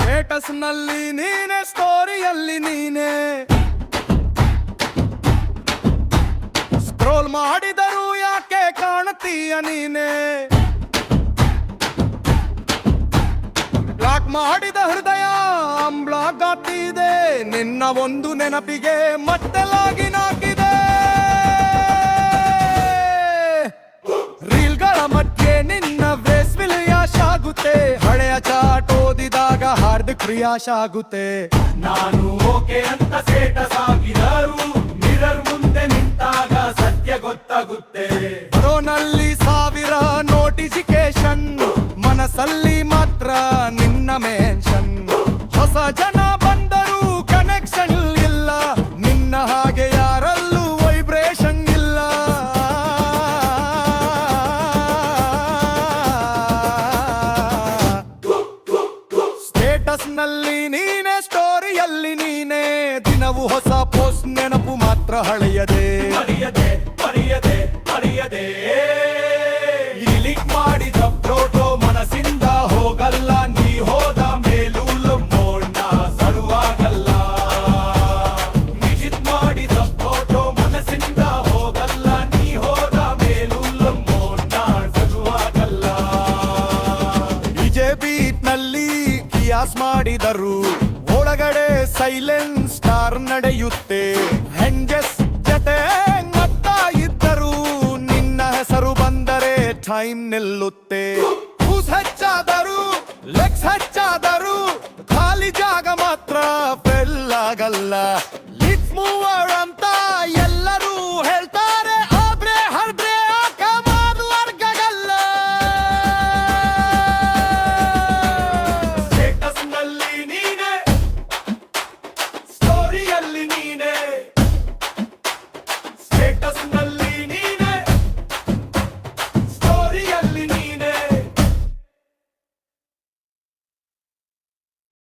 Status ನಲ್ಲಿ ನೀನೆ, ಸ್ಟೋರಿಯಲ್ಲಿ ನೀನೆ, ಸ್ಕ್ರೋಲ್ ಮಾಡಿದರೂ ಯಾಕೆ ಕಾಣುತ್ತೀಯ ನೀನೆ, ಬ್ಲಾಕ್ ಮಾಡಿದ ಹೃದಯ ಬ್ಲಾಕ್ ಆಗ್ತಿದೆ, ನಿನ್ನ ಒಂದು ನೆನಪಿಗೆ ಮತ್ತೆ ಲಾಗಿನ್ ಹಾಕಿದೆ. ರೀಲ್ಗಳ ಮಧ್ಯೆ ನಿನ್ನ ವೇಸ್ ವಿಲ್ಯಾಶ್ ಆಗುತ್ತೆ, ಹಳೆಯ ಚಾಟ್ ಓದಿದಾಗ ಹಾರ್ದಿಕ್ ಪ್ರಿಯಾಶ್ ಆಗುತ್ತೆ. ನಾನು ಓಕೆ ಅಂತ ಸ್ಟೇಟಸ್ ಆಗಿದರು, ಮಿರರ್ ಮುಂದೆ ನಿಂತಾಗ ಸತ್ಯ ಗೊತ್ತಾಗುತ್ತೆ. ಫೋನಲ್ಲಿ 1000 ನೋಟಿಫಿಕೇಶನ್, ಮನಸ್ಸಲ್ಲಿ ಮಾತ್ರ ನಿನ್ನ ಮೆನ್ಷನ್. ಹೊಸ ಜನ ಬಂದರೂ ಕನೆಕ್ಷನ್ ಇಲ್ಲ, ನಿನ್ನ ಹಾಗೆ ಯಾರಲ್ಲೂ ವೈಬ್ರೇಷನ್ ಇಲ್ಲ. ಸ್ಟೇಟಸ್ ನಲ್ಲಿ ನೀನೆ, ಸ್ಟೋರಿಯಲ್ಲಿ ನೀನೆ, ದಿನವೂ ಹೊಸ ಪೋಸ್ಟ್, ನೆನಪು ಮಾತ್ರ ಹಳೆಯದೇ. ಮರೆಯದೆ ಮರೆಯದೆ ಮರೆಯದೆ ಡಿಲೀಟ್ ಮಾಡಿದ ಫೋಟೋ ಮನಸ್ಸಿಂದ ಹೋಗಲ್ಲ, ನೀ ಹೋದ ಮೇಲೂ ಮೋಡ್ನ ಸರುವಾಗಲ್ಲ. ಡಿಲೀಟ್ ಮಾಡಿದ ಫೋಟೋ ಮನಸ್ಸಿಂದ ಹೋಗಲ್ಲ, ನೀ ಹೋದ ಮೇಲೂ ಮೋಡ್ನ ಸರುವಾಗಲ್ಲ. ಡಿಜೆ ಬೀಟ್ ನಲ್ಲಿ ಕಿಯಾಸ್ ಮಾಡಿದರು, ಒಳಗಡೆ ಸೈಲೆಂಟ್ ಸ್ಟಾರ್ ನಡೆಯುತ್ತೆ. ಹೆಂಜಸ್ ಜೊತೆ ನಗ್ತಾ ಇದ್ದರು, ನಿನ್ನ ಹೆಸರು ಬಂದರೆ ಟೈಮ್ ನಿಲ್ಲುತ್ತೆ.